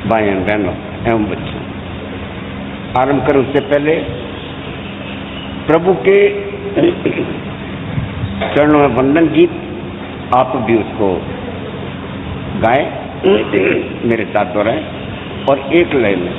भाइयों बहनों एवं बच्चों, आरंभ करें उससे पहले प्रभु के चरणों में वंदन गीत आप भी उसको गाएं, मेरे साथ दोहराएं और एक लय में।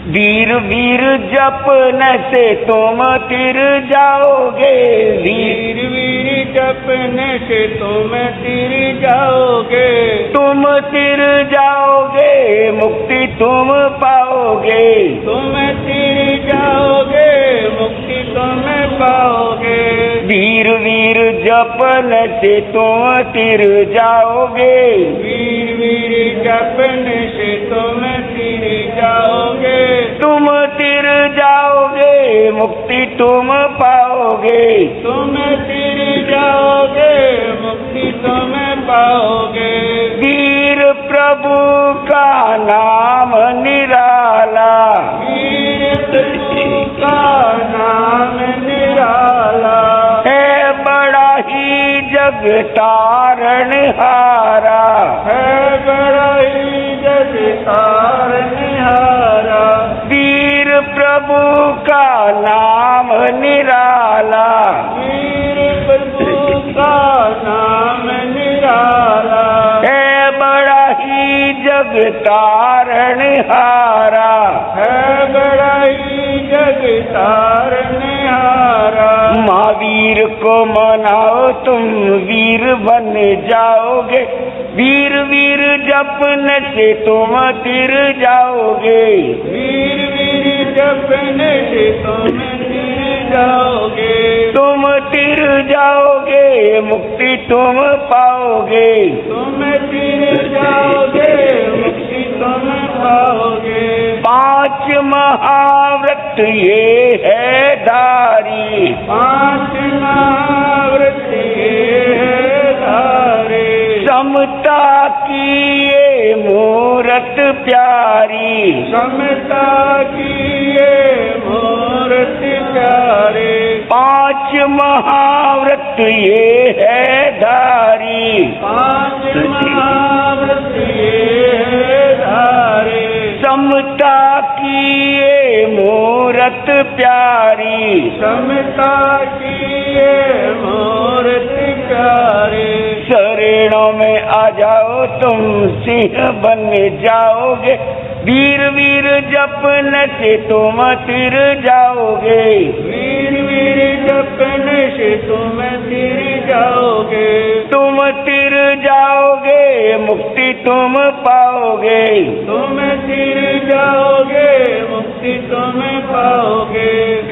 वीर वीर जपने से तुम तिर जाओगे, वीर वीर जपने से तुम तिर जाओगे, तुम तिर जाओगे मुक्ति तुम पाओगे, तुम तिर जाओगे मुक्ति तुम पाओगे। वीर वीर जपने से तुम तिर जाओगे, वीर वीर जपने से तुम तिर जाओगे, तुम तिर जाओगे मुक्ति तुम पाओगे, तुम तिर जाओगे मुक्ति तुम पाओगे। वीर प्रभु का नाम निराला, वीर प्रभु का नाम निराला है बड़ा ही जग तारण हारा, है बड़ा ही जग तारनहारा। वीर प्रभु का नाम निराला, वीर प्रभु का नाम निराला है बड़ा ही जग तारण हारा, है बड़ा ही जग तारनहारा। महावीर को मनाओ तुम वीर बन जाओगे, वीर वीर जपने से तुम तिर जाओगे, वीर वीर जपने से तुम तिर जाओगे, तुम तिर जाओगे मुक्ति तुम पाओगे, तुम तिर जाओगे मुक्ति तुम पाओगे। पांच महाव्रत ये है धारी, पांच महाव्रत ये है धारे, समता की ये मूरत प्यारी, समता की ये मूरत प्यारे। पांच महाव्रत ये है धारी, पांच महाव्रत ये है धारे, समता की ये मूरत प्यारी, समता की ये मूरत प्यारे। शरणों में आ जाओ तुम सिंह बन जाओगे, वीर वीर जपने से तुम तिर जाओगे, वीर वीर जपने से तुम तिर जाओगे, तुम तिर जाओगे मुक्ति तुम पाओगे, तुम तिर जाओगे मुक्ति तुम पाओगे।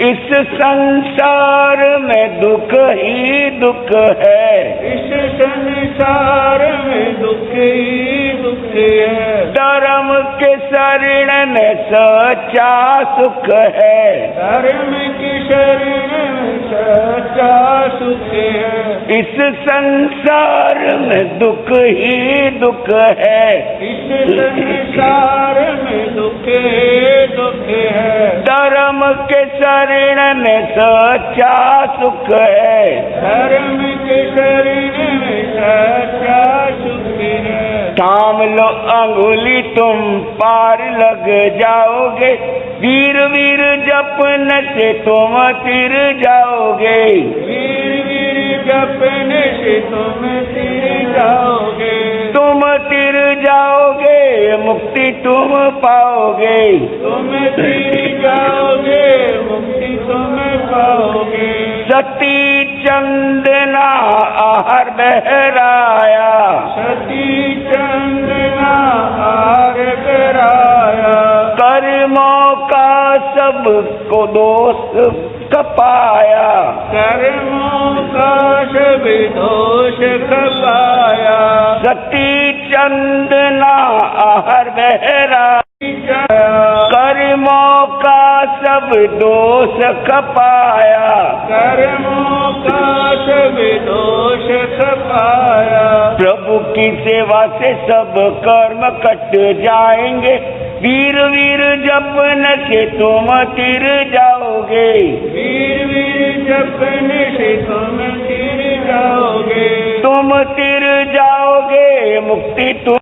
इस संसार में दुख ही दुख है, इस संसार में दुख ही दुख है, धर्म के शरण में सच्चा सुख है, धर्म की शरण में सच्चा सुख है। इस संसार में दुख ही दुख है, इस संसार में दुख ही दुख है, धर्म के शरण में सच्चा सुख है, धर्म के शरण में सच्चा सुख है। थाम लो अंगुली तुम पार लग जाओगे, वीर वीर जपने से तुम तिर जाओगे, वीर वीर जपने से तुम तिर जाओगे, तुम तिर जाओगे मुक्ति तुम पाओगे, तुम तिर जाओगे मुक्ति तुम पाओगे। सती चंदना आहर बहराया, सती चंदना हार कराया, कर्मों का सबको दोष कपाया, कर्मों का सब दोष कपाया। सती चंदना आहर बहराया, कर्मों का सब दोष कपाया, कर्मों का सब दोष कपाया। प्रभु की सेवा से सब कर्म कट जाएंगे, वीर वीर जपने से तुम तिर जाओगे, वीर वीर जपने से तुम तिर जाओगे, तुम तिर जाओगे मुक्ति तुम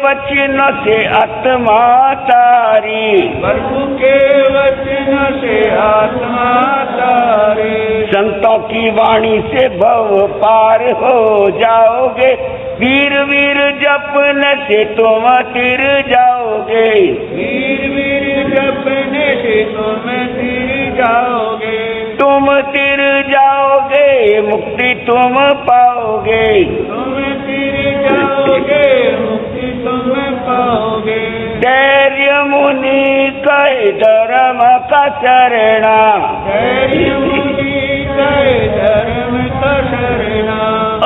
वचन से आत्मा तारी, प्रभु के वचन से आत्मा तारी, संतों की वाणी से भव पार हो जाओगे, वीर वीर जपने से तुम तिर जाओगे, वीर वीर जपने से तुम तिर जाओगे, तुम तिर जाओगे मुक्ति तुम पाओगे, तुम तिर जाओगे मुक्ति तुम पाओगे। धैर्य मुनि कहे धर्म का शरणा, धैर्य मुनि कहे धर्म का शरणा,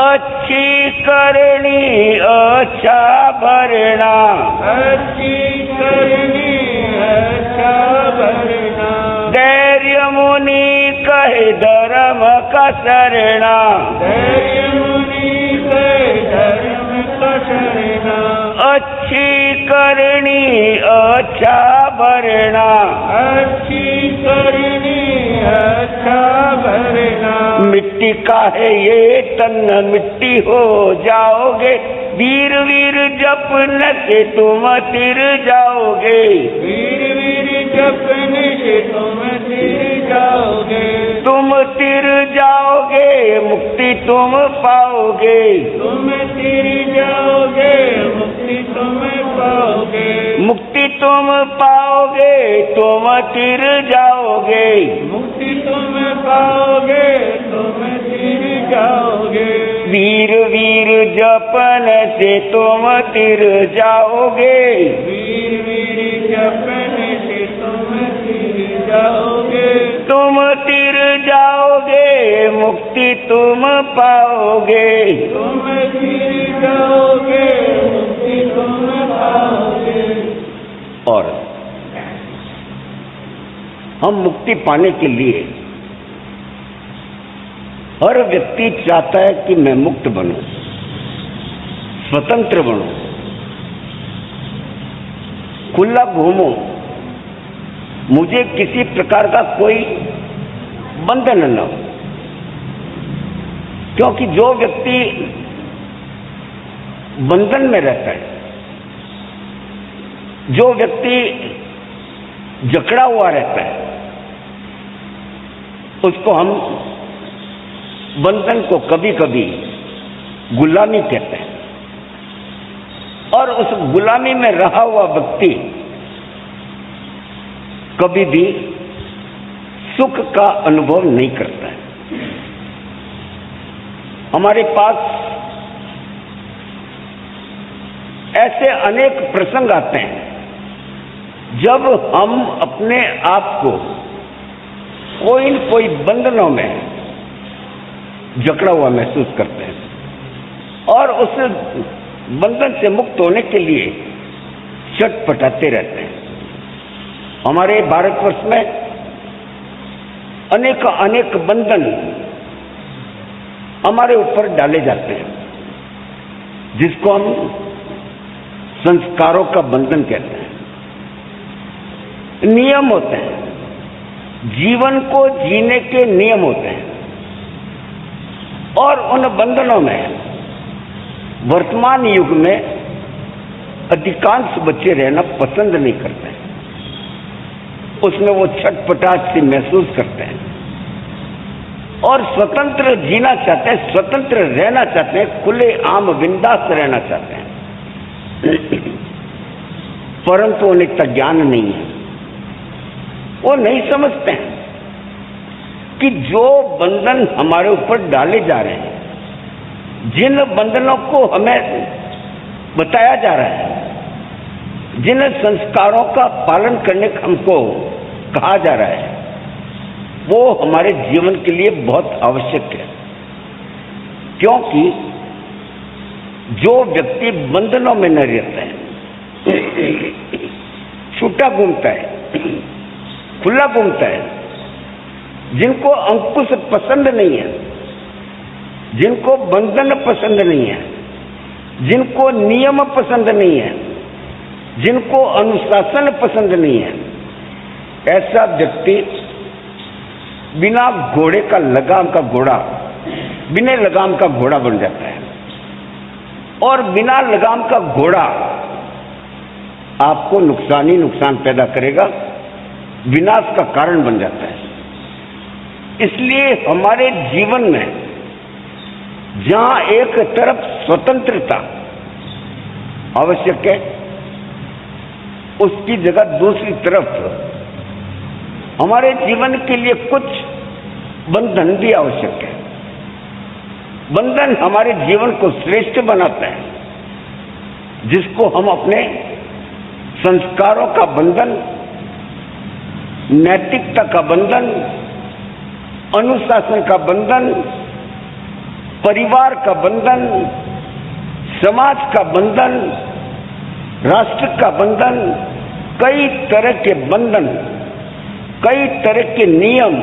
अच्छी करनी अच्छा भरना, अच्छी करनी अच्छा भरना, धैर्य मुनि कहे धर्म का शरणा, धैर्य मुनि कहे धर्म का शरणा, अच्छी करनी अच्छा भरना, अच्छी करनी अच्छा भरना, मिट्टी का है ये तन मिट्टी हो जाओगे, वीर वीर जपने से तुम तिर जाओगे, वीर वीर जपने से तुम तिर जाओगे, तुम तिर जाओगे मुक्ति तुम पाओगे, तुम तिर जाओगे मुक्ति तुम पाओगे, मुक्ति तुम पाओगे तुम तिर जाओगे, मुक्ति तुम पाओगे तुम तिर जाओगे, वीर वीर जपन से तुम तिर जाओगे, वीर वीर जपने से तुम तिर जाओगे, तुम तिर जाओगे मुक्ति तुम पाओगे, तुम तिर जाओगे मुक्ति तुम पाओगे। और हम मुक्ति पाने के लिए हर व्यक्ति चाहता है कि मैं मुक्त बनूं, स्वतंत्र बनूं, खुला घूमूं, मुझे किसी प्रकार का कोई बंधन न हो। क्योंकि जो व्यक्ति बंधन में रहता है, जो व्यक्ति जकड़ा हुआ रहता है, उसको हम बंधन को कभी कभी गुलामी कहते हैं। और उस गुलामी में रहा हुआ व्यक्ति कभी भी सुख का अनुभव नहीं करता है। हमारे पास ऐसे अनेक प्रसंग आते हैं जब हम अपने आप को कोई न कोई बंधनों में जकड़ा हुआ महसूस करते हैं और उस बंधन से मुक्त होने के लिए छटपटाते रहते हैं। हमारे भारतवर्ष में अनेक अनेक बंधन हमारे ऊपर डाले जाते हैं, जिसको हम संस्कारों का बंधन कहते हैं। नियम होते हैं, जीवन को जीने के नियम होते हैं, और उन बंधनों में वर्तमान युग में अधिकांश बच्चे रहना पसंद नहीं करते हैं। उसमें वो छटपटाहट सी महसूस करते हैं और स्वतंत्र जीना चाहते हैं, स्वतंत्र रहना चाहते हैं, खुले आम बिंदास रहना चाहते हैं। परंतु उन्हें इतना ज्ञान नहीं है, वो नहीं समझते हैं कि जो बंधन हमारे ऊपर डाले जा रहे हैं, जिन बंधनों को हमें बताया जा रहा है, जिन संस्कारों का पालन करने का हमको कहा जा रहा है, वो हमारे जीवन के लिए बहुत आवश्यक है। क्योंकि जो व्यक्ति बंधनों में न रहता है, छूटा घूमता है, खुला घूमता है, जिनको अंकुश पसंद नहीं है, जिनको बंधन पसंद नहीं है, जिनको नियम पसंद नहीं है, जिनको अनुशासन पसंद नहीं है, ऐसा व्यक्ति बिना घोड़े का लगाम का घोड़ा, बिना लगाम का घोड़ा बन जाता है। और बिना लगाम का घोड़ा आपको नुकसान ही नुकसान पैदा करेगा, विनाश का कारण बन जाता है। इसलिए हमारे जीवन में जहां एक तरफ स्वतंत्रता आवश्यक है, उसकी जगह दूसरी तरफ हमारे जीवन के लिए कुछ बंधन भी आवश्यक है। बंधन हमारे जीवन को श्रेष्ठ बनाता है, जिसको हम अपने संस्कारों का बंधन, नैतिकता का बंधन, अनुशासन का बंधन, परिवार का बंधन, समाज का बंधन, राष्ट्र का बंधन, कई तरह के बंधन, कई तरह के नियम,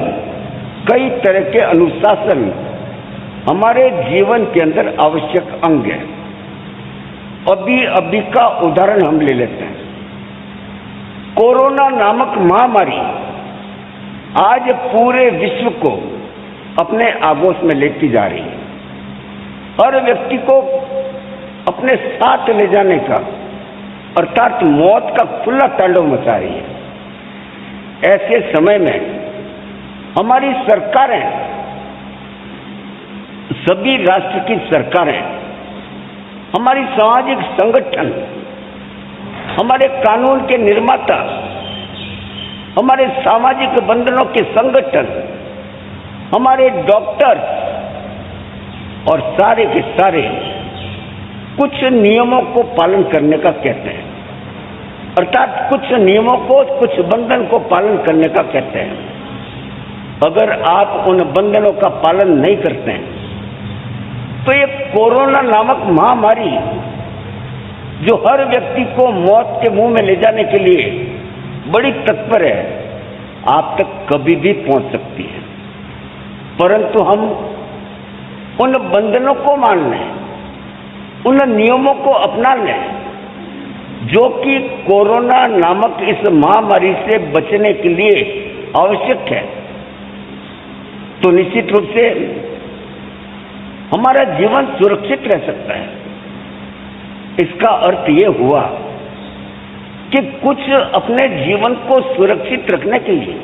कई तरह के अनुशासन हमारे जीवन के अंदर आवश्यक अंग है। अभी का उदाहरण हम ले लेते हैं। कोरोना नामक महामारी आज पूरे विश्व को अपने आगोश में लेती जा रही है। हर व्यक्ति को अपने साथ ले जाने का, अर्थात मौत का खुला तांडव मचा रही है। ऐसे समय में हमारी सरकारें, सभी राष्ट्र की सरकारें, हमारी सामाजिक संगठन, हमारे कानून के निर्माता, हमारे सामाजिक बंधनों के संगठन, हमारे डॉक्टर और सारे के सारे कुछ नियमों को पालन करने का कहते हैं, अर्थात कुछ नियमों को, कुछ बंधन को पालन करने का कहते हैं। अगर आप उन बंधनों का पालन नहीं करते हैं तो ये कोरोना नामक महामारी, जो हर व्यक्ति को मौत के मुंह में ले जाने के लिए बड़ी तत्पर है, आप तक कभी भी पहुंच सकती है। परंतु हम उन बंधनों को मान लें, उन नियमों को अपना लें जो कि कोरोना नामक इस महामारी से बचने के लिए आवश्यक है, तो निश्चित रूप से हमारा जीवन सुरक्षित रह सकता है। इसका अर्थ ये हुआ कि कुछ अपने जीवन को सुरक्षित रखने के लिए,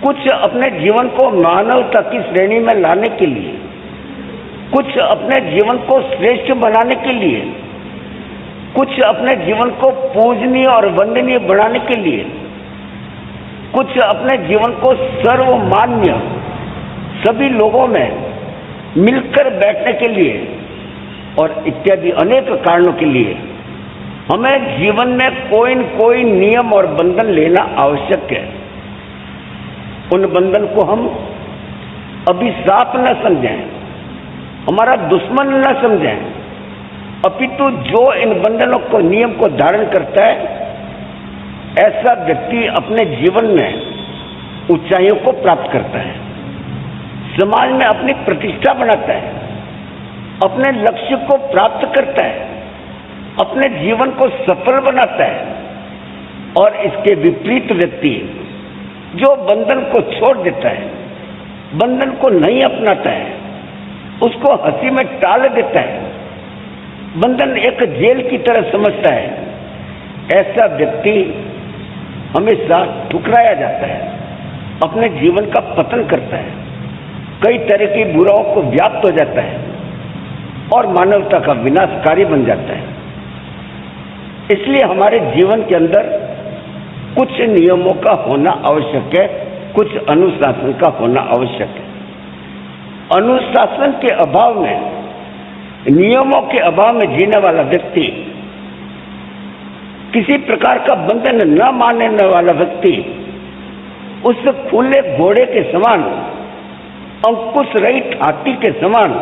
कुछ अपने जीवन को मानवता की श्रेणी में लाने के लिए, कुछ अपने जीवन को श्रेष्ठ बनाने के लिए, कुछ अपने जीवन को पूजनीय और वंदनीय बनाने के लिए, कुछ अपने जीवन को सर्वमान्य सभी लोगों में मिलकर बैठने के लिए और इत्यादि अनेक कारणों के लिए हमें जीवन में कोई न कोई नियम और बंधन लेना आवश्यक है। उन बंधन को हम अभिशाप न समझें, हमारा दुश्मन न समझें, अपितु जो इन बंधनों को, नियम को धारण करता है, ऐसा व्यक्ति अपने जीवन में ऊंचाइयों को प्राप्त करता है, समाज में अपनी प्रतिष्ठा बनाता है, अपने लक्ष्य को प्राप्त करता है, अपने जीवन को सफल बनाता है। और इसके विपरीत व्यक्ति जो बंधन को छोड़ देता है, बंधन को नहीं अपनाता है, उसको हंसी में टाल देता है, बंधन एक जेल की तरह समझता है, ऐसा व्यक्ति हमेशा ठुकराया जाता है, अपने जीवन का पतन करता है, कई तरह की बुराइयों को व्याप्त हो जाता है और मानवता का विनाशकारी बन जाता है। इसलिए हमारे जीवन के अंदर कुछ नियमों का होना आवश्यक है, कुछ अनुशासन का होना आवश्यक है। अनुशासन के अभाव में, नियमों के अभाव में जीने वाला व्यक्ति, किसी प्रकार का बंधन न मानने वाला व्यक्ति उस खुले घोड़े के समान, अंकुश रहित हाथी के समान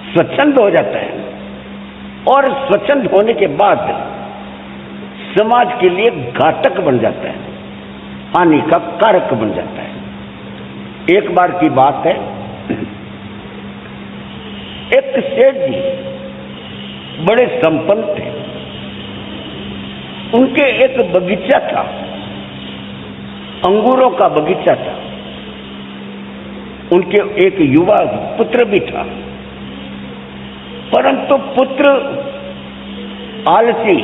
स्वच्छंद हो जाता है और स्वच्छंद होने के बाद समाज के लिए घातक बन जाता है, हानि का कारक बन जाता है। एक बार की बात है, एक सेठ जी बड़े संपन्न थे, उनके एक बगीचा था, अंगूरों का बगीचा था, उनके एक युवा पुत्र भी था, परंतु पुत्र आलसी,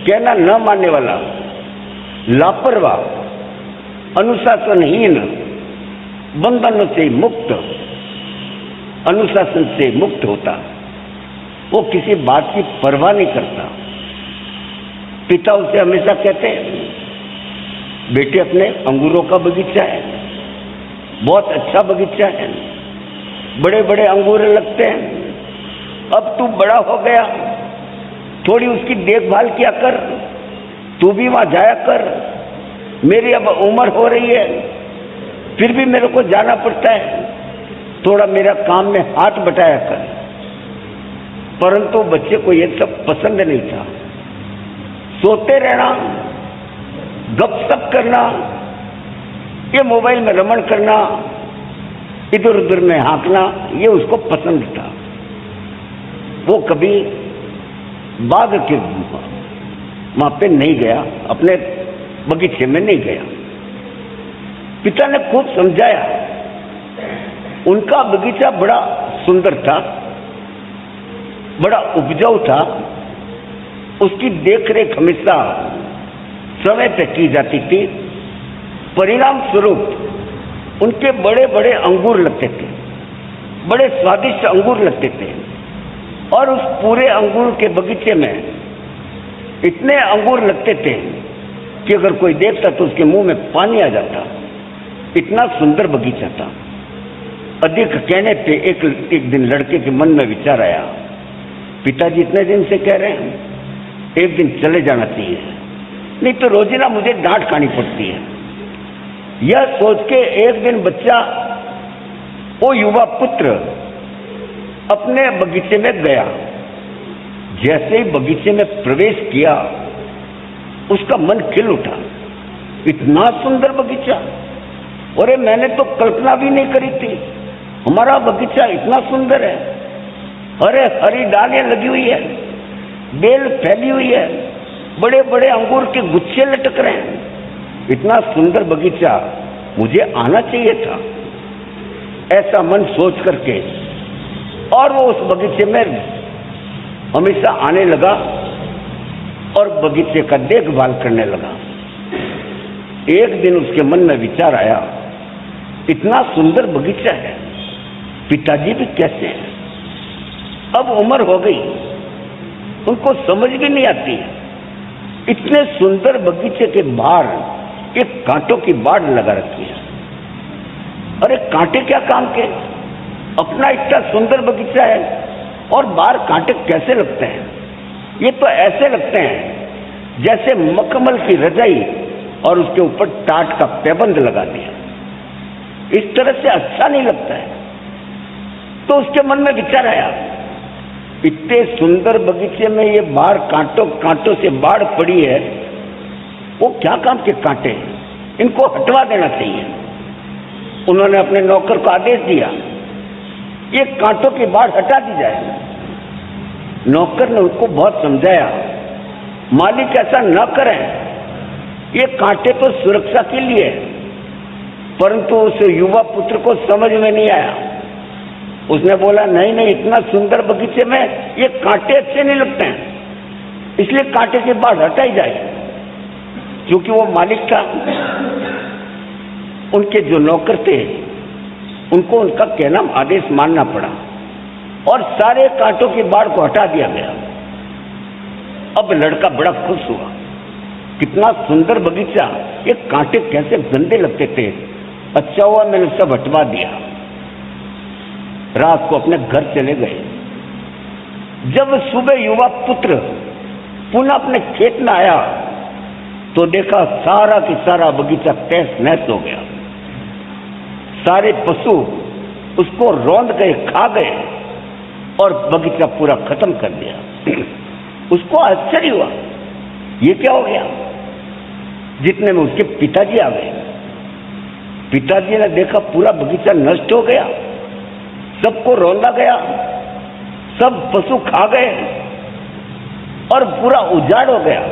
कहना न मानने वाला, लापरवाह, अनुशासनहीन, बंधन से मुक्त, अनुशासन से मुक्त होता, वो किसी बात की परवाह नहीं करता। पिता उसे हमेशा कहते हैं, बेटे अपने अंगूरों का बगीचा है, बहुत अच्छा बगीचा है, बड़े बड़े अंगूर लगते हैं, अब तू बड़ा हो गया, थोड़ी उसकी देखभाल किया कर, तू भी वहां जाया कर, मेरी अब उम्र हो रही है, फिर भी मेरे को जाना पड़ता है, थोड़ा मेरा काम में हाथ बटाया कर। परंतु बच्चे को यह सब पसंद नहीं था। सोते रहना, गपशप करना, ये मोबाइल में रमण करना, इधर उधर में हाँकना, ये उसको पसंद था। वो कभी बाग के वहां पे नहीं गया, अपने बगीचे में नहीं गया। पिता ने खूब समझाया, उनका बगीचा बड़ा सुंदर था, बड़ा उपजाऊ था, उसकी देखरेख हमेशा समय पे की जाती थी। परिणाम स्वरूप उनके बड़े बड़े अंगूर लगते थे, बड़े स्वादिष्ट अंगूर लगते थे, और उस पूरे अंगूर के बगीचे में इतने अंगूर लगते थे कि अगर कोई देखता तो उसके मुंह में पानी आ जाता। इतना सुंदर बगीचा था। अधिक कहने पे एक दिन लड़के के मन में विचार आया, पिताजी इतने दिन से कह रहे हैं, एक दिन चले जाना चाहिए, नहीं तो रोजीना मुझे डांट खानी पड़ती है। यह सोच के एक दिन बच्चा, वो युवा पुत्र अपने बगीचे में गया। जैसे ही बगीचे में प्रवेश किया, उसका मन खिल उठा। इतना सुंदर बगीचा, अरे मैंने तो कल्पना भी नहीं करी थी, हमारा बगीचा इतना सुंदर है। अरे हरी डालियां लगी हुई है, बेल फैली हुई है, बड़े बड़े अंगूर के गुच्छे लटक रहे हैं, इतना सुंदर बगीचा, मुझे आना चाहिए था। ऐसा मन सोच करके और वो उस बगीचे में हमेशा आने लगा और बगीचे का देखभाल करने लगा। एक दिन उसके मन में विचार आया, इतना सुंदर बगीचा है, पिताजी भी कैसे हैं? अब उम्र हो गई, उनको समझ भी नहीं आती। इतने सुंदर बगीचे के बाहर एक कांटों की बाड़ लगा रखी है। अरे कांटे क्या काम के? अपना इतना सुंदर बगीचा है और बाहर कांटे कैसे लगते हैं? ये तो ऐसे लगते हैं जैसे मखमल की रजाई और उसके ऊपर टाट का पैबंद लगा दिया। इस तरह से अच्छा नहीं लगता है। तो उसके मन में विचार आया, इतने सुंदर बगीचे में ये बाहर कांटों से बाढ़ पड़ी है, वो क्या काम के कांटे, इनको हटवा देना चाहिए। उन्होंने अपने नौकर को आदेश दिया, ये कांटों की बाढ़ हटा दी जाए। नौकर ने उनको बहुत समझाया, मालिक ऐसा न करें, ये कांटे तो सुरक्षा के लिए, परंतु उस युवा पुत्र को समझ में नहीं आया। उसने बोला, नहीं नहीं, इतना सुंदर बगीचे में ये कांटे अच्छे नहीं लगते हैं, इसलिए कांटे की बाढ़ हटाई जाए। क्योंकि वो मालिक था, उनके जो नौकर थे उनको उनका कहना आदेश मानना पड़ा और सारे कांटों की बाढ़ को हटा दिया गया। अब लड़का बड़ा खुश हुआ, कितना सुंदर बगीचा, ये कांटे कैसे गंदे लगते थे, अच्छा हुआ मैंने सब हटवा दिया। रात को अपने घर चले गए। जब सुबह युवा पुत्र पुनः अपने खेत में आया तो देखा सारा की सारा बगीचा तहस नहस हो गया। सारे पशु उसको रौंद गए, खा गए और बगीचा पूरा खत्म कर दिया। उसको आश्चर्य हुआ, ये क्या हो गया? जितने में उसके पिताजी आ गए। पिताजी ने देखा पूरा बगीचा नष्ट हो गया, सबको रौंदा गया, सब पशु खा गए और पूरा उजाड़ हो गया।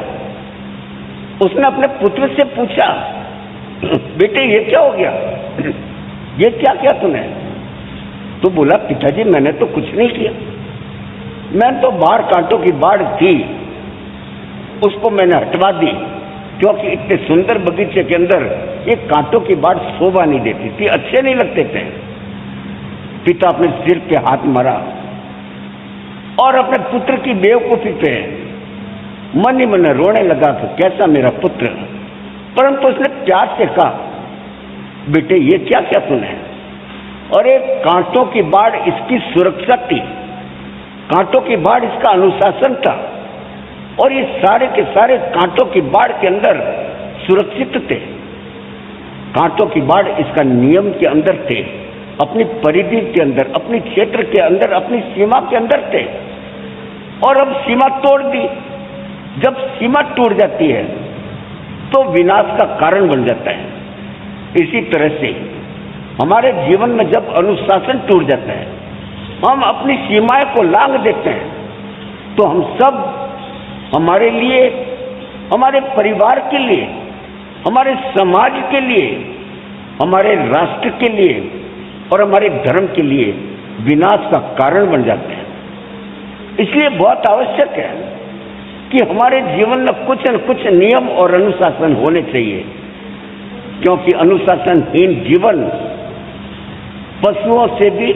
उसने अपने पुत्र से पूछा, बेटे ये क्या हो गया, ये क्या किया तूने? तो बोला, पिताजी मैंने तो कुछ नहीं किया, मैं तो बाहर कांटों की बाढ़ थी, उसको मैंने हटवा दी, क्योंकि इतने सुंदर बगीचे के अंदर एक कांटों की बाढ़ शोभा नहीं देती थी, अच्छे नहीं लगते थे। पिता अपने सिर पे हाथ मारा और अपने पुत्र की बेवकूफी पे मन ही मन रोने लगा कि कैसा मेरा पुत्र। परंतु उसने प्यार से कहा, बेटे ये क्या क्या सुने, और एक कांटों की बाढ़ इसकी सुरक्षा थी, कांटों की बाढ़ इसका अनुशासन था, और ये सारे के सारे कांटों की बाढ़ के अंदर सुरक्षित थे। कांटों की बाढ़ इसका नियम के अंदर थे, अपनी परिधि के अंदर, अपने क्षेत्र के अंदर, अपनी सीमा के अंदर थे, और अब सीमा तोड़ दी। जब सीमा टूट जाती है तो विनाश का कारण बन जाता है। इसी तरह से हमारे जीवन में जब अनुशासन टूट जाता है, हम अपनी सीमाएं को लांघ देते हैं, तो हम सब हमारे लिए, हमारे परिवार के लिए, हमारे समाज के लिए, हमारे राष्ट्र के लिए और हमारे धर्म के लिए विनाश का कारण बन जाते हैं। इसलिए बहुत आवश्यक है कि हमारे जीवन में कुछ न कुछ नियम और अनुशासन होने चाहिए, क्योंकि अनुशासनहीन जीवन पशुओं से भी,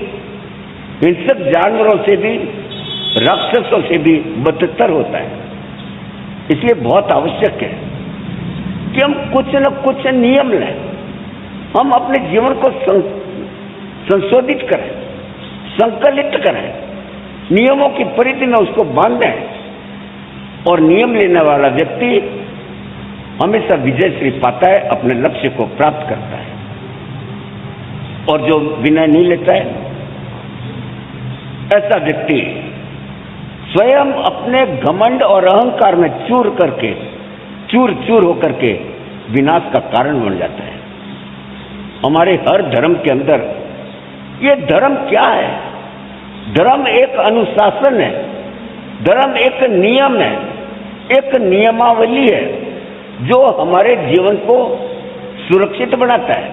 हिंसक जानवरों से भी, राक्षसों से भी बदतर होता है। इसलिए बहुत आवश्यक है कि हम कुछ न कुछ नियम लें, हम अपने जीवन को संशोधित करें, संकलित करें, नियमों की परिधि में उसको बांधें, और नियम लेने वाला व्यक्ति हमेशा विजयश्री पाता है, अपने लक्ष्य को प्राप्त करता है। और जो विनय नहीं लेता है, ऐसा व्यक्ति स्वयं अपने घमंड और अहंकार में चूर चूर होकर के विनाश का कारण बन जाता है। हमारे हर धर्म के अंदर ये धर्म क्या है? धर्म एक अनुशासन है, धर्म एक नियम है, एक नियमावली है जो हमारे जीवन को सुरक्षित बनाता है,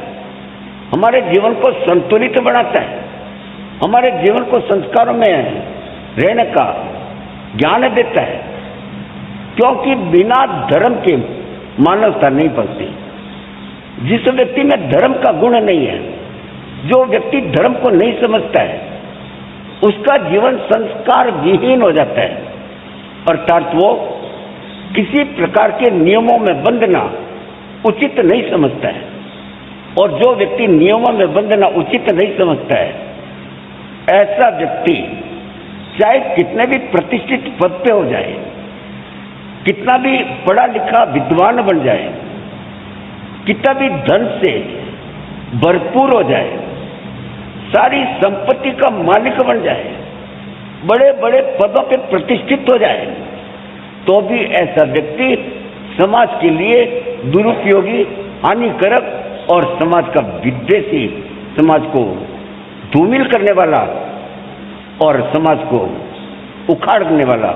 हमारे जीवन को संतुलित बनाता है, हमारे जीवन को संस्कारों में रहने का ज्ञान देता है। क्योंकि बिना धर्म के मानवता नहीं पलती। जिस व्यक्ति में धर्म का गुण नहीं है, जो व्यक्ति धर्म को नहीं समझता है, उसका जीवन संस्कार विहीन हो जाता है, अर्थात वो किसी प्रकार के नियमों में बंधना उचित नहीं समझता है। और जो व्यक्ति नियमों में बंधना उचित नहीं समझता है, ऐसा व्यक्ति चाहे कितने भी प्रतिष्ठित पद पे हो जाए, कितना भी पढ़ा लिखा विद्वान बन जाए, कितना भी धन से भरपूर हो जाए, सारी संपत्ति का मालिक बन जाए, बड़े बड़े पदों पे प्रतिष्ठित हो जाए, तो भी ऐसा व्यक्ति समाज के लिए दुरुपयोगी, हानिकारक और समाज का विद्वेषी, समाज को धूमिल करने वाला और समाज को उखाड़ने वाला,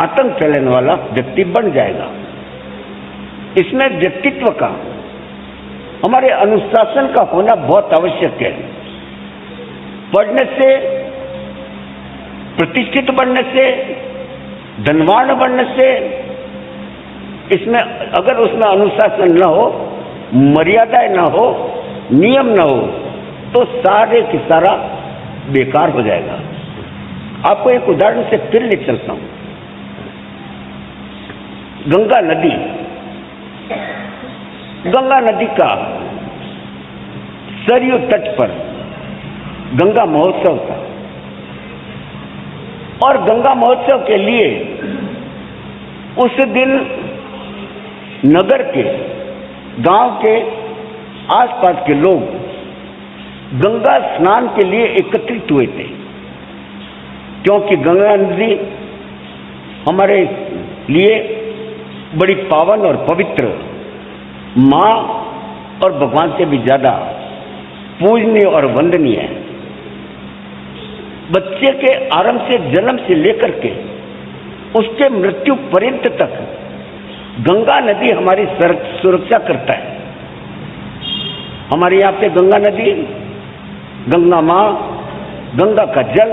आतंक फैलाने वाला व्यक्ति बन जाएगा। इसमें व्यक्तित्व का, हमारे अनुशासन का होना बहुत आवश्यक है। पढ़ने से, प्रतिष्ठित बनने से, धनवान बनने से, इसमें अगर उसमें अनुशासन न हो, मर्यादाएं न हो, नियम न हो, तो सारे की सारा बेकार हो जाएगा। आपको एक उदाहरण से फिर ले चलता हूं। गंगा नदी, गंगा नदी का सरयू तट पर गंगा महोत्सव था, और गंगा महोत्सव के लिए उस दिन नगर के, गांव के, आसपास के लोग गंगा स्नान के लिए एकत्रित हुए थे। क्योंकि गंगा नदी हमारे लिए बड़ी पावन और पवित्र, मां और भगवान से भी ज्यादा पूजनीय और वंदनीय है। बच्चे के आरंभ से, जन्म से लेकर के उसके मृत्यु पर्यंत तक गंगा नदी हमारी सुरक्षा करता है। हमारे यहाँ पे गंगा नदी, गंगा माँ, गंगा का जल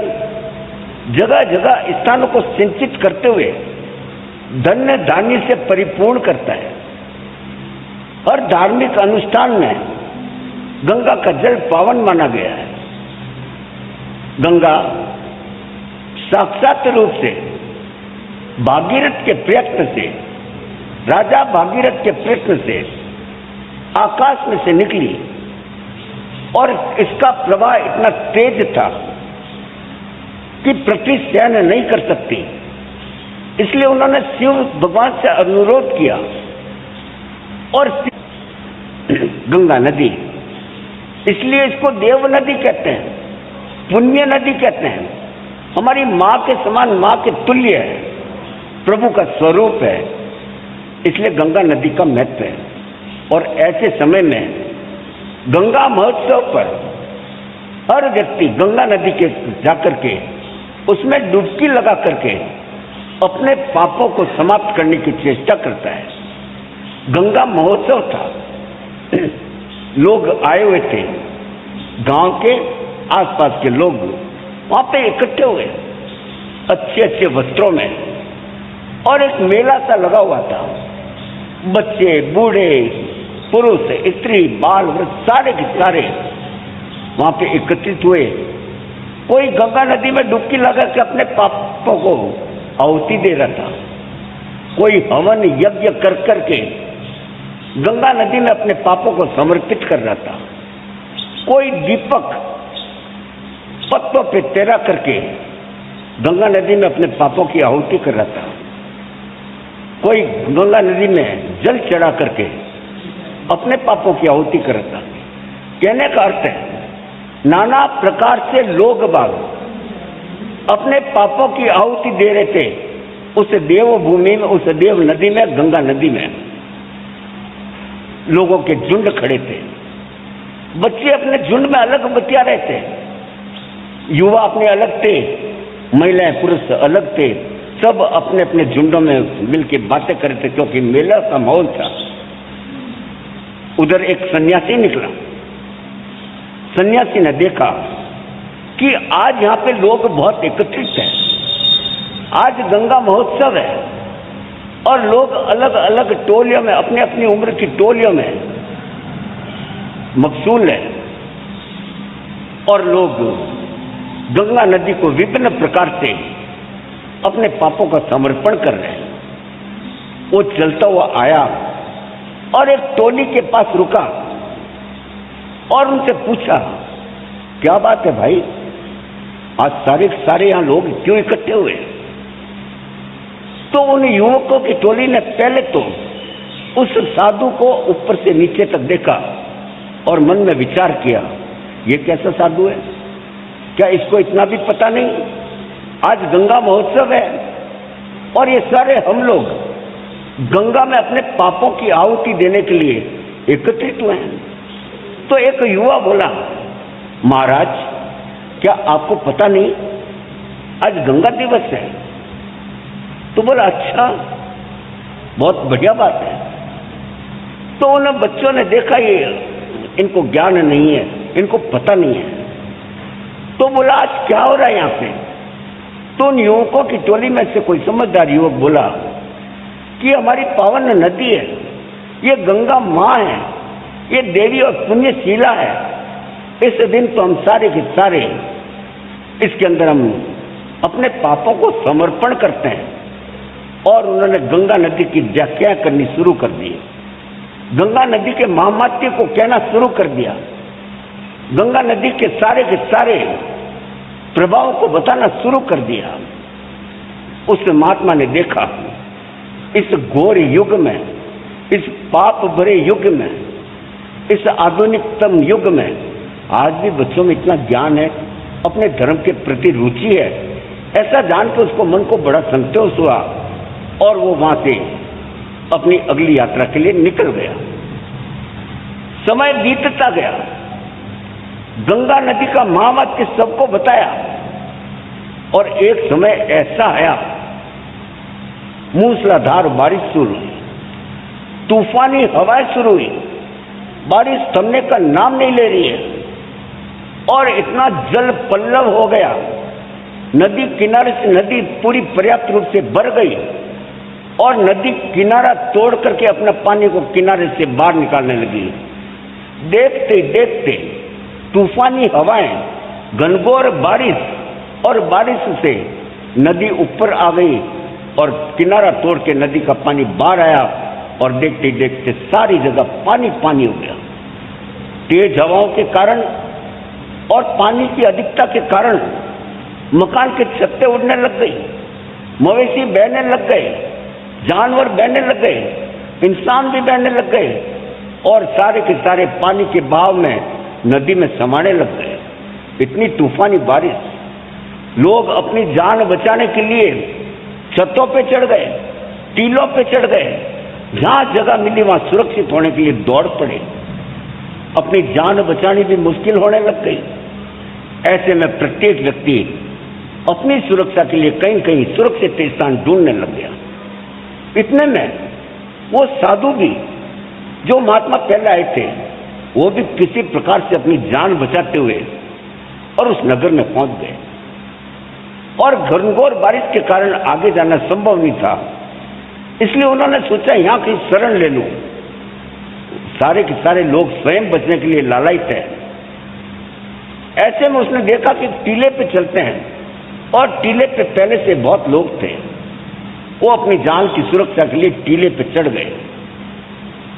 जगह जगह स्थानों को सिंचित करते हुए धन्य धान्य से परिपूर्ण करता है। हर धार्मिक अनुष्ठान में गंगा का जल पावन माना गया है। गंगा साक्षात रूप से भागीरथ के प्रयत्न से, राजा भागीरथ के प्रयत्न से आकाश में से निकली और इसका प्रवाह इतना तेज था कि पृथ्वी सहन नहीं कर सकती। इसलिए उन्होंने शिव भगवान से अनुरोध किया और गंगा नदी, इसलिए इसको देव नदी कहते हैं, पुण्य नदी कहते हैं, हमारी माँ के समान, माँ के तुल्य है, प्रभु का स्वरूप है। इसलिए गंगा नदी का महत्व है। और ऐसे समय में गंगा महोत्सव पर हर व्यक्ति गंगा नदी के जाकर के उसमें डुबकी लगा करके अपने पापों को समाप्त करने की चेष्टा करता है। गंगा महोत्सव था, लोग आए हुए थे, गांव के आसपास के लोग वहां पे इकट्ठे हुए अच्छे अच्छे वस्त्रों में, और एक मेला सा लगा हुआ था। बच्चे, बूढ़े, पुरुष, स्त्री, बाल, वृद्ध सारे के सारे वहां पे एकत्रित हुए। कोई गंगा नदी में डुबकी लगा के अपने पापों को आहुति दे रहा था, कोई हवन यज्ञ कर करके गंगा नदी में अपने पापों को समर्पित कर रहा था, कोई दीपक पत्तों पे तैरा करके गंगा नदी में अपने पापों की आहुति कर रहा था, कोई गंगा नदी में जल चढ़ा करके अपने पापों की आहुति कर रहा था। कहने का अर्थ है नाना प्रकार से लोग बाग अपने पापों की आहुति दे रहे थे उस देव भूमि में, उस देव नदी में, गंगा नदी में। लोगों के झुंड खड़े थे, बच्चे अपने झुंड में अलग बतिया रहे थे, युवा अपने अलग थे, महिलाएं पुरुष अलग थे, सब अपने अपने झुंडों में मिलकर बातें कर रहे थे, क्योंकि मेला का माहौल था। उधर एक सन्यासी निकला, सन्यासी ने देखा कि आज यहाँ पे लोग बहुत एकत्रित हैं, आज गंगा महोत्सव है और लोग अलग अलग टोलियों में, अपनी अपनी उम्र की टोलियों में मकसूल है, और लोग गंगा नदी को विभिन्न प्रकार से अपने पापों का समर्पण कर रहे हैं। वो चलता हुआ आया और एक टोली के पास रुका और उनसे पूछा, क्या बात है भाई, आज सारे यहाँ लोग क्यों इकट्ठे हुए? तो उन युवकों की टोली ने पहले तो उस साधु को ऊपर से नीचे तक देखा और मन में विचार किया, ये कैसा साधु है, क्या इसको इतना भी पता नहीं आज गंगा महोत्सव है और ये सारे हम लोग गंगा में अपने पापों की आहुति देने के लिए एकत्रित हुए हैं। तो एक युवा बोला, महाराज क्या आपको पता नहीं आज गंगा दिवस है? तो बोला अच्छा, बहुत बढ़िया बात है। तो उन बच्चों ने देखा ये इनको ज्ञान नहीं है, इनको पता नहीं है, तो बोला आज क्या हो रहा है यहाँ पे? तो उन युवकों की टोली में से कोई समझदार युवक बोला कि हमारी पावन नदी है, ये गंगा माँ है, ये देवी और पुण्यशीला है, इस दिन तो हम सारे के सारे इसके अंदर हम अपने पापों को समर्पण करते हैं। और उन्होंने गंगा नदी की व्याख्या करनी शुरू कर दी, गंगा नदी के महात्म्य को कहना शुरू कर दिया, गंगा नदी के सारे प्रभावों को बताना शुरू कर दिया। उस महात्मा ने देखा इस घोर युग में, इस पाप भरे युग में, इस आधुनिकतम युग में आज भी बच्चों में इतना ज्ञान है, अपने धर्म के प्रति रुचि है, ऐसा जान के उसको मन को बड़ा संतोष हुआ और वो वहां से अपनी अगली यात्रा के लिए निकल गया। समय बीतता गया, गंगा नदी का महात्म्य सबको बताया और एक समय ऐसा आया, मूसलाधार बारिश शुरू हुई, तूफानी हवाएं शुरू हुई, बारिश थमने का नाम नहीं ले रही है और इतना जल पल्लव हो गया नदी किनारे से नदी पूरी पर्याप्त रूप से भर गई और नदी किनारा तोड़ करके अपना पानी को किनारे से बाहर निकालने लगी। देखते देखते तूफानी हवाएं, घनघोर बारिश और बारिश से नदी ऊपर आ गई और किनारा तोड़ के नदी का पानी बाहर आया और देखते देखते सारी जगह पानी पानी हो गया। तेज हवाओं के कारण और पानी की अधिकता के कारण मकान के छत्तें उड़ने लग गई, मवेशी बहने लग गए, जानवर बहने लग गए, इंसान भी बहने लग गए और सारे के सारे पानी के बहाव में नदी में समाने लग गए। इतनी तूफानी बारिश, लोग अपनी जान बचाने के लिए छतों पे चढ़ गए, टीलों पे चढ़ गए, जहां जगह मिली वहां सुरक्षित होने के लिए दौड़ पड़े। अपनी जान बचानी भी मुश्किल होने लग गई। ऐसे में प्रत्येक व्यक्ति अपनी सुरक्षा के लिए कहीं कहीं सुरक्षित स्थान ढूंढने लग गया। इतने में वो साधु भी, जो महात्मा पहले आए थे, वो भी किसी प्रकार से अपनी जान बचाते हुए और उस नगर में पहुंच गए और घनघोर बारिश के कारण आगे जाना संभव नहीं था, इसलिए उन्होंने सोचा यहां की शरण ले लूं। सारे के सारे लोग स्वयं बचने के लिए लालायित है। ऐसे में उसने देखा कि टीले पे चलते हैं और टीले पे पहले से बहुत लोग थे। वो अपनी जान की सुरक्षा के लिए टीले पे चढ़ गए।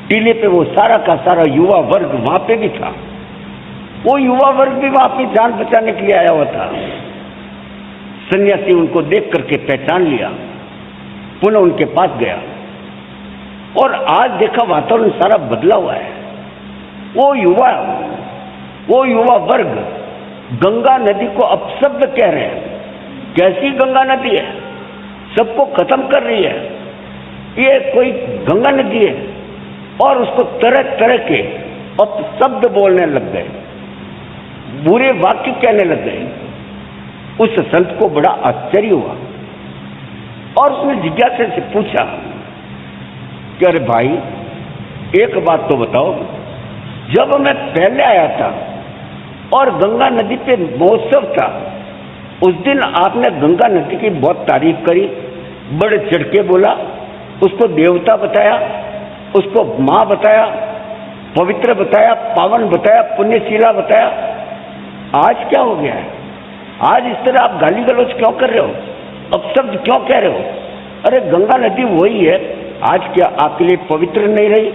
टीले पे वो सारा का सारा युवा वर्ग वहां पे भी था। वो युवा वर्ग भी वहां अपनी जान बचाने के लिए आया हुआ था। सन्यासी उनको देख करके पहचान लिया, पुनः उनके पास गया और आज देखा वातावरण सारा बदला हुआ है। वो युवा वर्ग गंगा नदी को अपशब्द कह रहे हैं। कैसी गंगा नदी है, सबको खत्म कर रही है, ये कोई गंगा नदी है, और उसको तरह तरह के अपशब्द बोलने लग गए, बुरे वाक्य कहने लग गए। उस संत को बड़ा आश्चर्य हुआ और उसने जिज्ञासा से पूछा कि अरे भाई, एक बात तो बताओ, जब मैं पहले आया था और गंगा नदी पे महोत्सव था, उस दिन आपने गंगा नदी की बहुत तारीफ करी, बड़े चढ़ के बोला, उसको देवता बताया, उसको माँ बताया, पवित्र बताया, पावन बताया, पुण्यशीला बताया। आज क्या हो गया है? आज इस तरह आप गाली गलौज क्यों कर रहे हो, अपशब्द क्यों कह रहे हो? अरे गंगा नदी वही है, आज क्या आपके लिए पवित्र नहीं रही?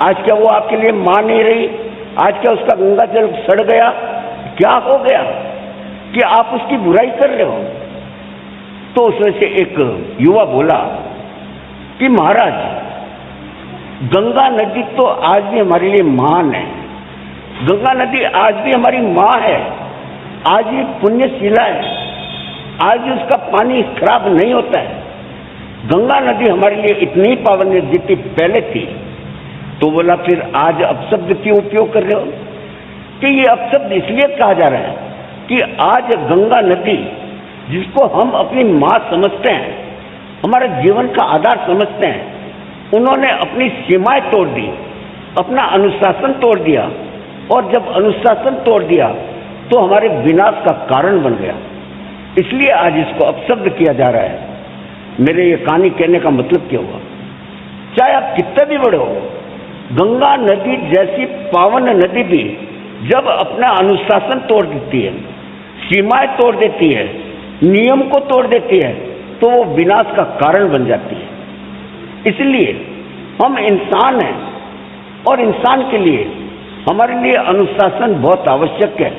आज क्या वो आपके लिए मां नहीं रही? आज क्या उसका गंगा जल सड़ गया? क्या हो गया कि आप उसकी बुराई कर रहे हो? तो उसमें से एक युवा बोला कि महाराज, गंगा नदी तो आज भी हमारे लिए महान है, गंगा नदी आज भी हमारी मां है, आज भी पुण्यशीला है, आज भी उसका पानी खराब नहीं होता है। गंगा नदी हमारे लिए इतनी पावन है जितनी पहले थी। तो बोला फिर आज अपशब्द क्यों उपयोग कर रहे हो? कि ये अपशब्द इसलिए कहा जा रहा है कि आज गंगा नदी, जिसको हम अपनी मां समझते हैं, हमारे जीवन का आधार समझते हैं, उन्होंने अपनी सीमाएं तोड़ दी, अपना अनुशासन तोड़ दिया, और जब अनुशासन तोड़ दिया तो हमारे विनाश का कारण बन गया। इसलिए आज इसको अपशब्द किया जा रहा है। मेरे ये कहानी कहने का मतलब क्या हुआ? चाहे आप कितने भी बड़े हो, गंगा नदी जैसी पावन नदी भी जब अपना अनुशासन तोड़ देती है, सीमाएं तोड़ देती है, नियम को तोड़ देती है, तो वो विनाश का कारण बन जाती है। इसलिए हम इंसान हैं और इंसान के लिए, हमारे लिए अनुशासन बहुत आवश्यक है,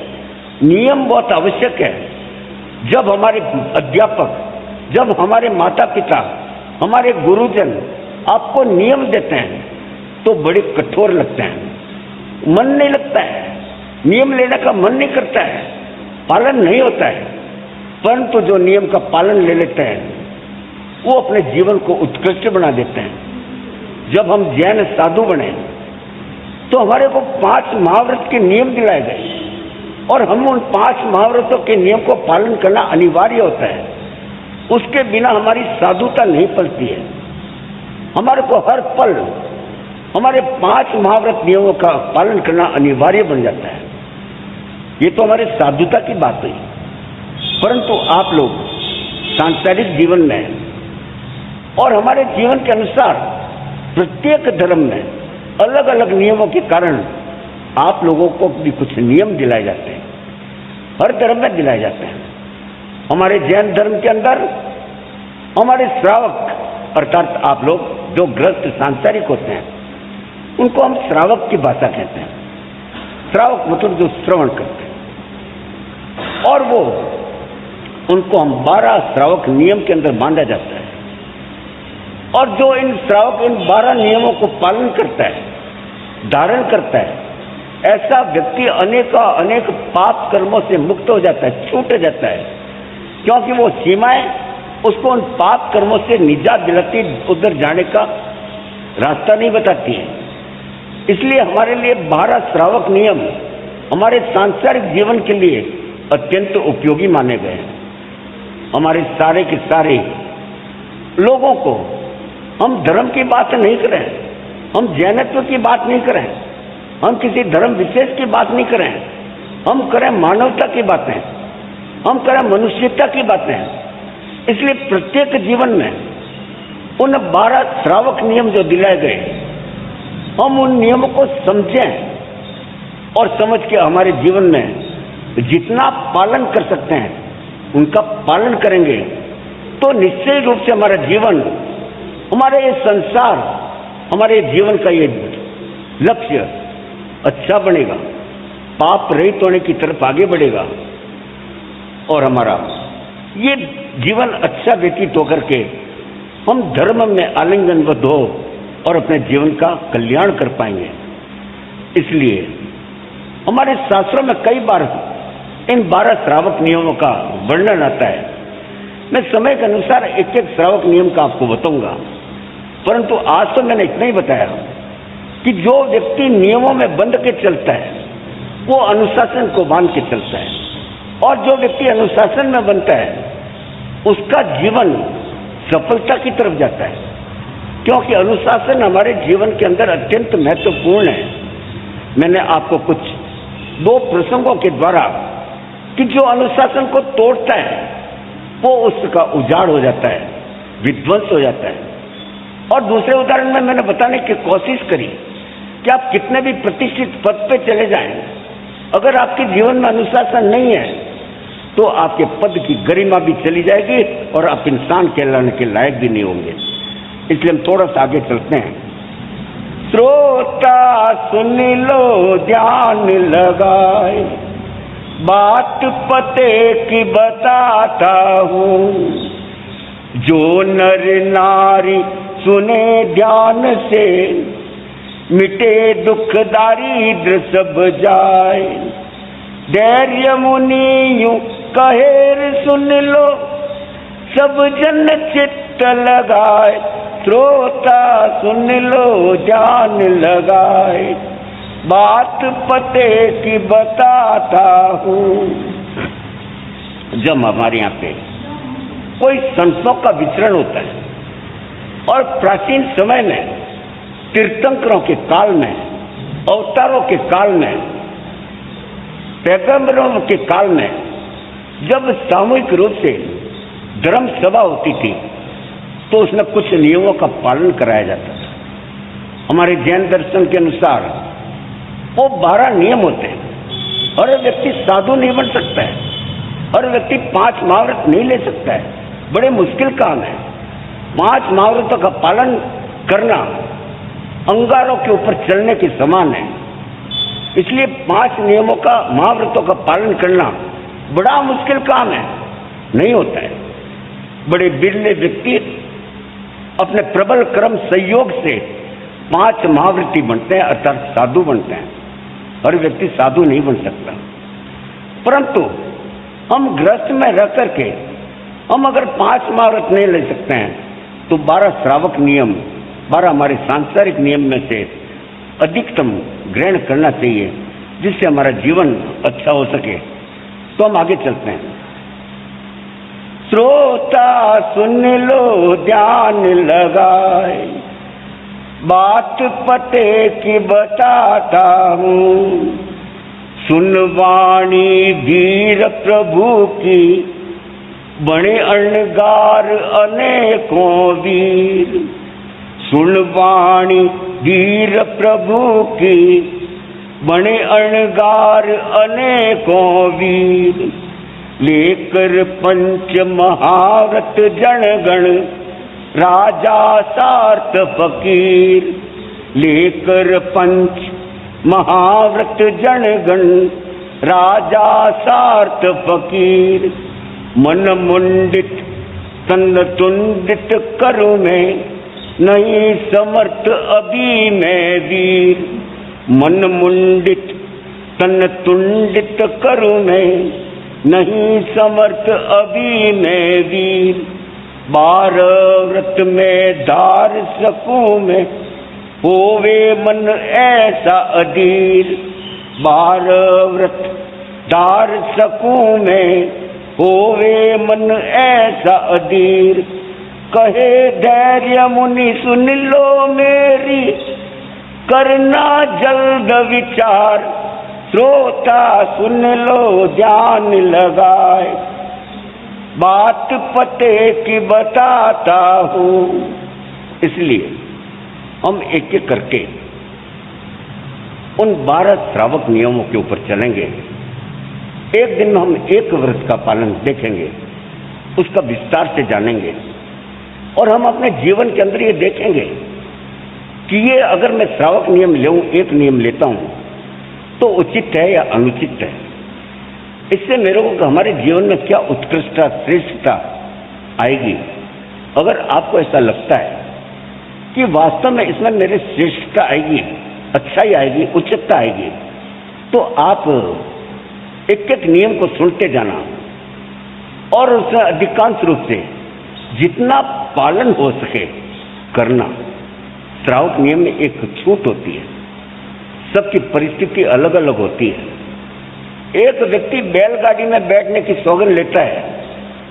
नियम बहुत आवश्यक है। जब हमारे अध्यापक, जब हमारे माता पिता, हमारे गुरुजन आपको नियम देते हैं तो बड़े कठोर लगते हैं, मन नहीं लगता है, नियम लेने का मन नहीं करता है, पालन नहीं होता है। परंतु जो नियम का पालन ले लेते हैं वो अपने जीवन को उत्कृष्ट बना देते हैं। जब हम जैन साधु बने तो हमारे को 5 महाव्रत के नियम दिलाए गए और हम उन 5 महाव्रतों के नियम को पालन करना अनिवार्य होता है। उसके बिना हमारी साधुता नहीं पलती है। हमारे को हर पल हमारे 5 महाव्रत नियमों का पालन करना अनिवार्य बन जाता है। ये तो हमारे साधुता की बात हुई। परंतु आप लोग सांसारिक जीवन में और हमारे जीवन के अनुसार प्रत्येक धर्म में अलग अलग नियमों के कारण आप लोगों को भी कुछ नियम दिलाए जाते हैं, हर धर्म में दिलाए जाते हैं। हमारे जैन धर्म के अंदर हमारे श्रावक अर्थात आप लोग जो गृहस्थ सांसारिक होते हैं उनको हम श्रावक की भाषा कहते हैं। श्रावक मतलब जो श्रवण करते हैं, और वो उनको हम 12 श्रावक नियम के अंदर बांधा जाता है। और जो इन श्रावक इन 12 नियमों को पालन करता है, धारण करता है, ऐसा व्यक्ति अनेक पाप कर्मों से मुक्त हो जाता है, छूट जाता है, क्योंकि वो सीमाएं उसको उन पाप कर्मों से निजात दिलाती, उधर जाने का रास्ता नहीं बताती है। इसलिए हमारे लिए 12 श्रावक नियम हमारे सांसारिक जीवन के लिए अत्यंत उपयोगी माने गए हैं। हमारे सारे के सारे लोगों को हम धर्म की बात नहीं करें, हम जैनत्व की बात नहीं करें, हम किसी धर्म विशेष की बात नहीं करें, हम करें मानवता की बातें, हम करें मनुष्यता की बातें। इसलिए प्रत्येक जीवन में उन 12 श्रावक नियम जो दिलाए गए, हम उन नियमों को समझें और समझ के हमारे जीवन में जितना पालन कर सकते हैं उनका पालन करेंगे तो निश्चय रूप से हमारा जीवन, हमारे ये संसार, हमारे जीवन का ये लक्ष्य अच्छा बनेगा, पाप रहित होने की तरफ आगे बढ़ेगा और हमारा ये जीवन अच्छा व्यतीत होकर के हम धर्म में आलिंगनबद्ध हो और अपने जीवन का कल्याण कर पाएंगे। इसलिए हमारे शास्त्रों में कई बार इन 12 श्रावक नियमों का वर्णन आता है। मैं समय के अनुसार एक एक श्रावक नियम का आपको बताऊंगा, परंतु आज तो मैंने इतना ही बताया कि जो व्यक्ति नियमों में बंध के चलता है वो अनुशासन को बांध के चलता है, और जो व्यक्ति अनुशासन में बनता है उसका जीवन सफलता की तरफ जाता है, क्योंकि अनुशासन हमारे जीवन के अंदर अत्यंत महत्वपूर्ण है। मैंने आपको कुछ 2 प्रसंगों के द्वारा कि जो अनुशासन को तोड़ता है वो उसका उजाड़ हो जाता है, विध्वंस हो जाता है। और दूसरे उदाहरण में मैंने बताने की कोशिश करी कि आप कितने भी प्रतिष्ठित पद पे चले जाएं, अगर आपके जीवन में अनुशासन नहीं है तो आपके पद की गरिमा भी चली जाएगी और आप इंसान कहलाने के लायक भी नहीं होंगे। इसलिए हम थोड़ा सा आगे चलते हैं। श्रोता सुन लो ध्यान लगाए, बात पते की बताता हूँ, जो नर नारी सुने ध्यान से मिटे दुख दारिद्र सब जाए। धैर्य मुनि यूं कहेर सुन लो, सब जन चित्त लगाए। श्रोता सुन लो ध्यान लगाए, बात पते की बताता हूँ। जब हमारे यहाँ पे कोई संतों का विचरण होता है और प्राचीन समय में तीर्थंकरों के काल में, अवतारों के काल में, पैगंबरों के काल में जब सामूहिक रूप से धर्म सभा होती थी तो उसमें कुछ नियमों का पालन कराया जाता था। हमारे जैन दर्शन के अनुसार वो 12 नियम होते हैं। हर व्यक्ति साधु नहीं बन सकता है, हर व्यक्ति 5 महाव्रत नहीं ले सकता है, बड़े मुश्किल काम है। 5 महाव्रतों का पालन करना अंगारों के ऊपर चलने के समान है। इसलिए 5 नियमों का, महाव्रतों का पालन करना बड़ा मुश्किल काम है, नहीं होता है। बड़े बिरले व्यक्ति अपने प्रबल कर्म संयोग से 5 महाव्रती बनते हैं, अर्थात साधु बनते हैं। हर व्यक्ति साधु नहीं बन सकता, परंतु हम गृहस्थ में रह करके हम अगर 5 महाव्रत नहीं ले सकते हैं तो 12 श्रावक नियम, 12 हमारे सांसारिक नियम में से अधिकतम ग्रहण करना चाहिए, जिससे हमारा जीवन अच्छा हो सके। तो हम आगे चलते हैं। श्रोता सुन लो ध्यान लगाए, बात पते की बताता हूँ। सुन वाणी धीर प्रभु की, बणे अणगार अनेकों वीर, सुन वाणी धीर प्रभु की। बणे अणगार अनेकों वीर, लेकर पंच महाव्रत जनगण, राजा सार्थ फकीर। लेकर पंच महाव्रत जनगण, राजा सार्थ फकीर। मन मुंडित तन तुंडित करूं मैं, नहीं समर्थ अभी मैं वीर। मन मुंडित तन तुंडित करूं मैं, नहीं समर्थ अभी मैं वीर। 12 व्रत में धार सकूं मैं, होवे मन ऐसा अधीर। 12 व्रत धार सकूं मैं, होवे मन ऐसा अधीर। कहे धैर्य मुनि सुन लो मेरी, करना जल्द विचार। श्रोता सुन लो ध्यान लगाए, बात पते की बताता हूँ। इसलिए हम एक एक करके उन 12 श्रावक नियमों के ऊपर चलेंगे। एक दिन में हम एक व्रत का पालन देखेंगे, उसका विस्तार से जानेंगे और हम अपने जीवन के अंदर ये देखेंगे कि ये अगर मैं श्रावक नियम लूं, एक नियम लेता हूं तो उचित है या अनुचित है। इससे मेरे को हमारे जीवन में क्या उत्कृष्टता श्रेष्ठता आएगी। अगर आपको ऐसा लगता है कि वास्तव में इसमें मेरे श्रेष्ठता आएगी, अच्छाई आएगी, उचितता आएगी, तो आप एक एक नियम को सुनते जाना और उसमें अधिकांश रूप से जितना पालन हो सके करना। श्रावक नियम में एक छूट होती है, सबकी परिस्थिति अलग अलग होती है। एक व्यक्ति बैलगाड़ी में बैठने की सौगंध लेता है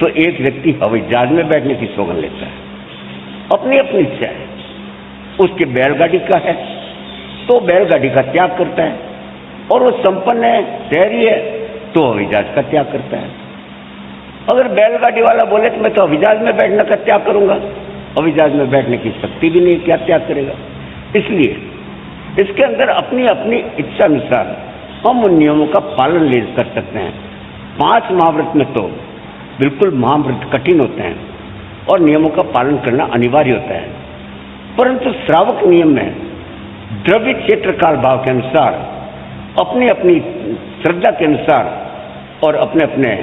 तो एक व्यक्ति हवाई जहाज में बैठने की सौगंध लेता है। अपनी अपनी इच्छा है। उसके बैलगाड़ी का है तो बैलगाड़ी का त्याग करता है, और वो संपन्न है, शहरी है, तो हवाई जहाज का त्याग करता है। अगर बैलगाड़ी वाला बोले तो मैं तो हवाई जहाज में बैठने का त्याग करूंगा, हवाई जहाज में बैठने की शक्ति भी नहीं, क्या त्याग करेगा। इसलिए इसके अंदर अपनी अपनी इच्छा अनुसार हम उन नियमों का पालन ले कर सकते हैं। 5 महाव्रत में तो बिल्कुल महाव्रत कठिन होते हैं और नियमों का पालन करना अनिवार्य होता है, परंतु श्रावक नियम में द्रव्य क्षेत्र काल भाव के अनुसार, अपनी अपनी श्रद्धा के अनुसार और अपने अपने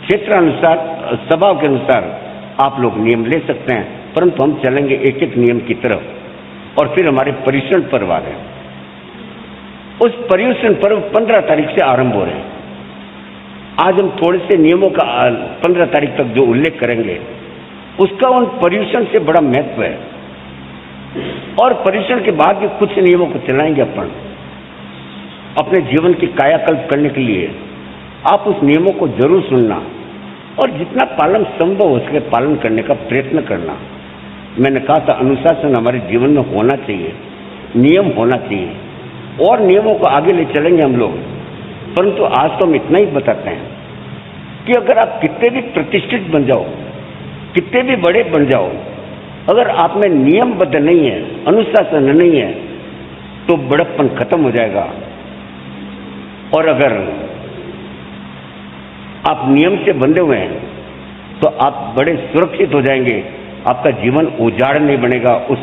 क्षेत्रानुसार, स्वभाव के अनुसार आप लोग नियम ले सकते हैं। परंतु हम चलेंगे एक एक नियम की तरफ। और फिर हमारे पर्युषण पर्व आ रहे हैं। उस पर्युषण पर्व 15 तारीख से आरंभ हो रहे हैं। आज हम थोड़े से नियमों का 15 तारीख तक जो उल्लेख करेंगे उसका उन पर्युषण से बड़ा महत्व है। और पर्युषण के बाद भी कुछ नियमों को चलाएंगे अपन अपने जीवन की कायाकल्प करने के लिए। आप उस नियमों को जरूर सुनना और जितना पालन संभव हो सके पालन करने का प्रयत्न करना। मैंने कहा था अनुशासन हमारे जीवन में होना चाहिए, नियम होना चाहिए और नियमों को आगे ले चलेंगे हम लोग। परंतु आज तो हम इतना ही बताते हैं कि अगर आप कितने भी प्रतिष्ठित बन जाओ, कितने भी बड़े बन जाओ, अगर आप में नियमबद्ध नहीं है, अनुशासन नहीं है, तो बड़प्पन खत्म हो जाएगा। और अगर आप नियम से बंधे हुए हैं तो आप बड़े सुरक्षित हो जाएंगे। आपका जीवन उजाड़ नहीं बनेगा उस